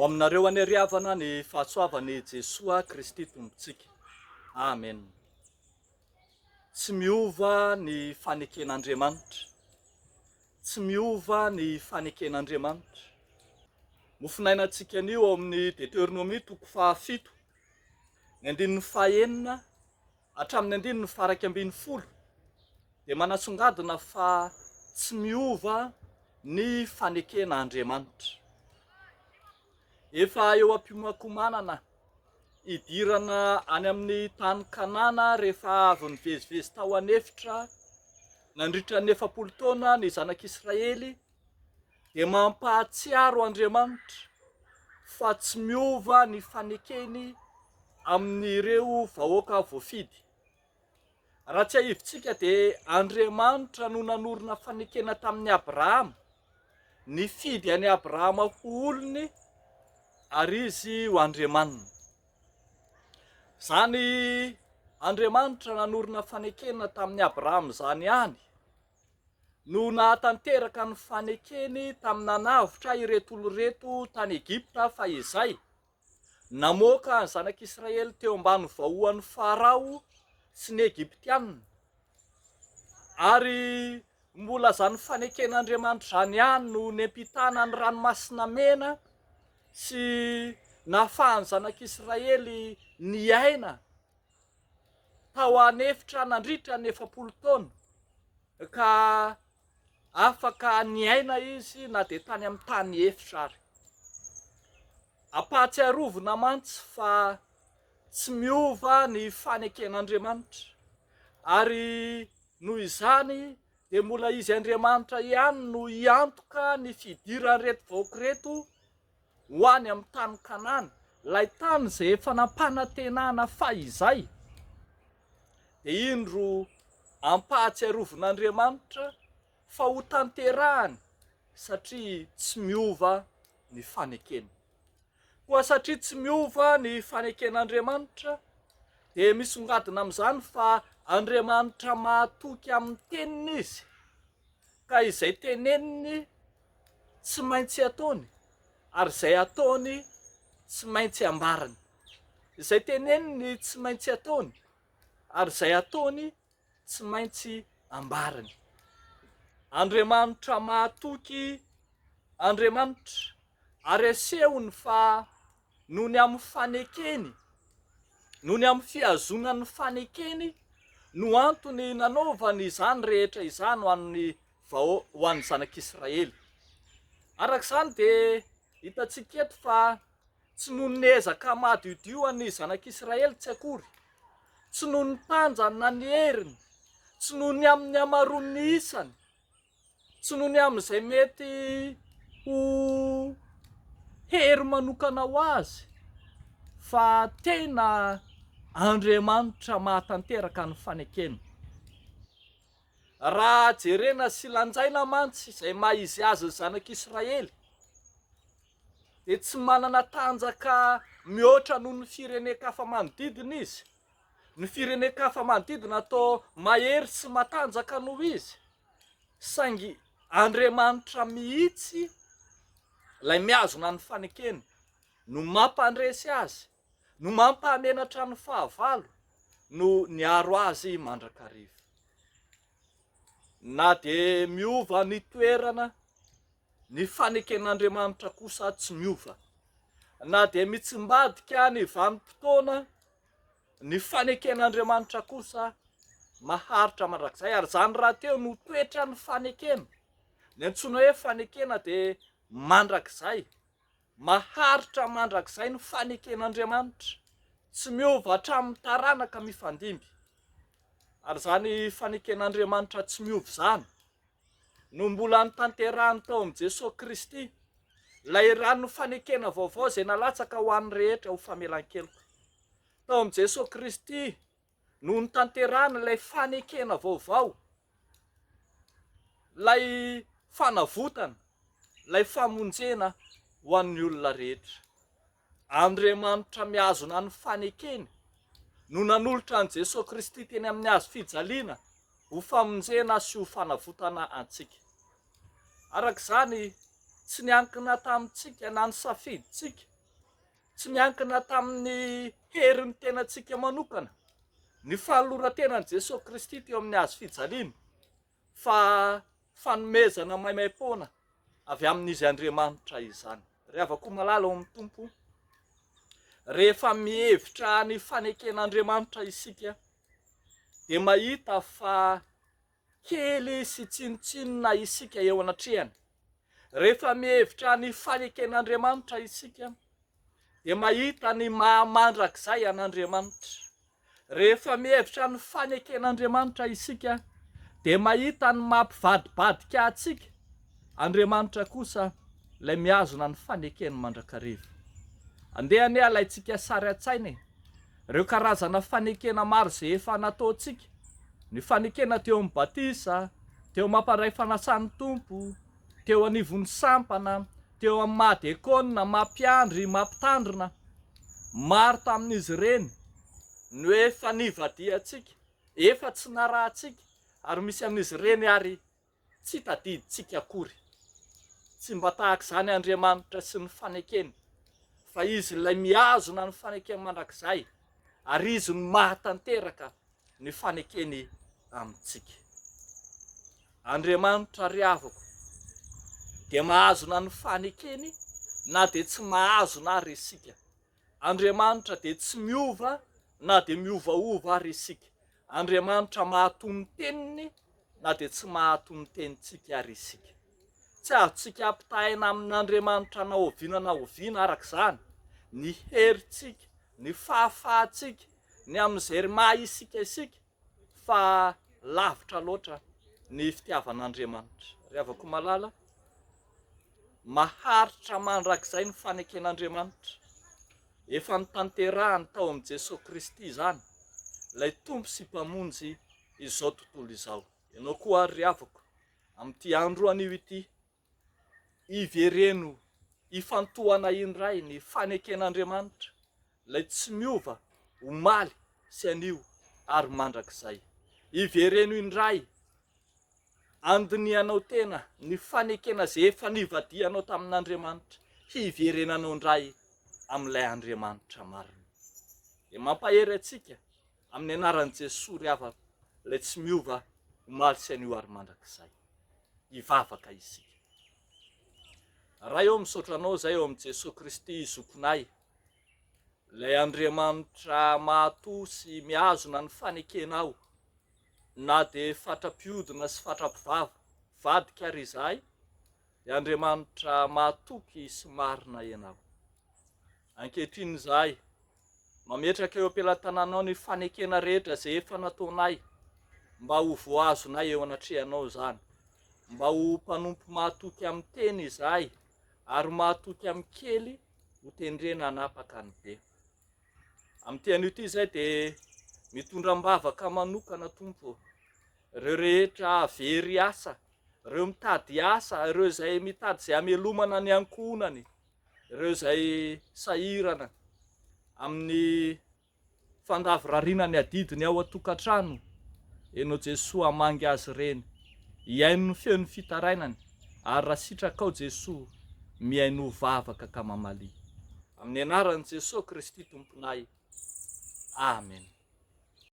ho aminareo aneriavana ny fahasoavan'i Jesoa Kristy tompontsika. Amen. Tsy miova ny faneken'Andriamanitra. Tsy miova ny faneken'Andriamanitra. Mofinainantsika anio ao amin'ny DEOTERONOMIA toko 7, ny 9 hatramin'ny 11 dia manasongadina fa tsy miova ny faneken'Andriamanitra. Efa eo am-piomakomanana idirana any amin'ny tany Kanana rehefa avy nivezivezy tao anefitra nandritra ny 40 taona ny zanak'Israely, dia mampahatsiaro Andriamanitra fa tsy miova ny fanekeny amin'ireo vahoaka voafidy. Raha tsy ahivitsika dia Andriamanitra no nanorina fanekena tamin'ny Abrahama, nifidian'i Abrahama ho olony ary izy ho Andriamanina. Zany Andriamanitra nanorina fanekena tamin'ny Abrahama zany ihany no nahatanteraka ny fanekeny tamin'ny nanavitra ireto oloreto tany Egypta fa izay namoaka ny zanak'Israely teo ambany vahoan'ny Farao sy ny Egyptianina. Ary mbola zany faneken'Andriamanitra zany ihany no nempitana ny ranomasina mena sy nahafahany zanak'Israely niaina tao anefitra nandritra ny 40 taona ka afaka niaina izy na dia tany amin'ny tany efitra ary. Ampahatsiarovina mantsy fa tsy miova ny faneken'Andriamanitra, ary noho izany dia mbola izy Andriamanitra ihany no iantoka ny fidiran'ny reto vahoaka reto ho any amin'ny tany Kanana, ilay tany izay efa nampanantenana fahizay. Dia indro ampahatsiarovin'Andriamanitra fa ho tanterahany satria tsy miova ny fanekeny. Koa satria tsy miova ny faneken'Andriamanitra dia misongadina amin'izany fa Andriamanitra mahatoky amin'ny teniny izy, ka izay teneniny tsy maintsy ataony, ary izay ataony tsy maintsy ambarany. Izay teneniny tsy maintsy ataony, ary izay ataony tsy maintsy ambarany. Andriamanitra mahatoky Andriamanitra, ary asehony fa noho ny amin'ny fanekeny, noho ny amin'ny fihazonan'ny fanekeny no antony nanaovany izany rehetra izany ho an'ny zanak'Israely. Arak'izany dia hitantsika eto fa tsy noho ny ezaka madiodio an'ny zanak'Israely tsy akory, tsy noho ny tanjany na ny heriny, tsy noho ny amin'ny hamaroan'ny isany, tsy noho ny amin'izay mety ho hery manokana ho azy, fa tena Andriamanitra mahatanteraka ny fanekeny. Raha jerena sy lanjaina mantsy izay maha-izy azy ny zanak'Israely, dia tsy manana tanjaka mihoatra noho ny firenena manodidina izy. Ny firenena manodidina atao mahery sy matanjaka noho izy, saingy Andriamanitra mihitsy ilay miazona ny fanekeny no mampandresy azy, no mampamenatra ny fahavalo, no niaro azy mandrakariva. Na dia miova ny toerana, ny faneken'Andriamanitra kosa tsy miova. Na dia mitsimbadika ny vanim-potoana, ny faneken'Andriamanitra kosa maharitra mandrakizay. Ary zany raha teo no toetra ny fanekena, ny antsoina hoe fanekena dia mandrakizay, maharitra mandrakizay ny faneken'Andriamanitra, tsy miova hatramin'ny taranaka mifandimby. Ary zany faneken'Andriamanitra tsy miova zany no mbola nitanterahany tao amin'i Jesoa Kristy, ilay rano fanekena vaovao izay nalatsaka ho an'ny rehetra ho famelan-keloka. Tao amin'i Jesoa Kristy no nitanterahany ilay fanekena vaovao, ilay fanavotana, ilay famonjena ho an'ny olona rehetra. Andriamanitra mihazona ny fanekeny no nanolotra an'i Jesoa Kristy teny amin'ny hazo fijaliana ho famonjena sy ho fanavotana antsika. Arak'izany tsy niankina tamintsika na ny safiditsika tsy miankina tamin'ny heriny tenantsika manokana, ny fanoloran-tenan'i Jesosy Kristy teo amin'ny hazo fijaliana, fa fanomezana maimaim-poana avy amin'izy Andriamanitra izany. Rehavako malala ao amin'ny tompo, rehefa mihevitra ny faneken'Andriamanitra isika, dia mahita fa kely sy tsinotsinona isika eo anatrehany. Rehefa mihevitra ny faneken'Andriamanitra isika, dia mahita ny mahamandrakizay an'Andriamanitra. Rehefa mihevitra ny faneken'Andriamanitra isika, dia mahita ny mampivadibadika atsika. Andriamanitra kosa ilay mihazona ny fanekeny mandrakariva. Andeha ane alaitsika sary an-tsaina ireo karazana fanekena maro izay efa nataontsika. Ny fanekena teo amin'ny batisa, teo mamparay fanasan'ny tompo, teo anivon'ny sampana, teo amin'ny mahadekona, mampiandry, mampitandrina. Maro tamin'izy ireny no efa nivadiantsika, efa tsy narahantsika, ary misy amin'izy ireny ary tsy tadidintsika akory. Tsy mba tahaka izany Andriamanitra sy ny fanekeny, fa izy ilay mihazona ny fanekeny mandrakizay, ary izy no mahatanteraka ny fanekeny amintsika. Andriamanitra ry havako dia mahazona ny fanekeny na dia tsy mahazona ary isika. Andriamanitra dia tsy miova na dia miovaova ary isika. Andriamanitra mahatono teniny na dia tsy mahatono tenintsika ary isika. Tsy azontsika ampitahaina amin'Andriamanitra na oviana araka izany ny herintsika, ny fahafahantsika, ny amin'izay maha isika, fa lavitra loatra ny fitiavan'Andriamanitra. Rehavako malala, maharitra mandrakizay ny faneken'Andriamanitra. Efa nitanterahany tao amin'ny Jesosy Kristy izany, ilay tompo sy mpamonjy izao tontolo izao. Ianao koa ry havako, amin'ity andro anio ity, ivereno ifantohana indray ny faneken'Andriamanitra, ilay tsy miova, omaly sy anio ary mandrakizay. Ivereno indray andinianao tena ny fanekena izay efa nivadianao tamin'Andriamanitra, hiverenanao indray amin'ilay Andriamanitra marina. Dia mampahery atsika amin'ny anaran'i Jesosy ry havako, ilay tsy miova, omaly sy anio ary mandrakizay. Hivavaka isika. Raha eo misaotra anao zay eo amin'ny Jesosy Kristy zokinay, ilay Andriamanitra mahatoa sy mihazona ny fanekenao, na dia fatra-piodina sy fatra-pivava, vadika ary izahay, dia Andriamanitra mahatoky sy marina ianao. Ankehitriny izahay, mametraka eo am-pelantananao ny fanekena rehetra izay efa nataonay, mba ho voazonay eo anatrehanao izany, mba ho mpanompo mahatoky amin'ny teny izahay, ary mahatoky amin'ny kely ho tendrena hanapaka ny be. Amin'ity anio ity izay dia mitondram-bavaka manokana tompo, ireo rehetra very asa, ireo mitady asa, ireo izay mitady izay hamelomana ny ankohonany, ireo izay sahirana amin'ny fandavirariana adidiny ao an-tokantrano. Enao Jesosy hamangy azy ireny, hiaino ny feon'ny fitarainany, ary raha sitraka ao Jesosy, miaino vavaka ka mamalia. Amin'ny anaran'i Jesosy Kristy tomponay. Amen.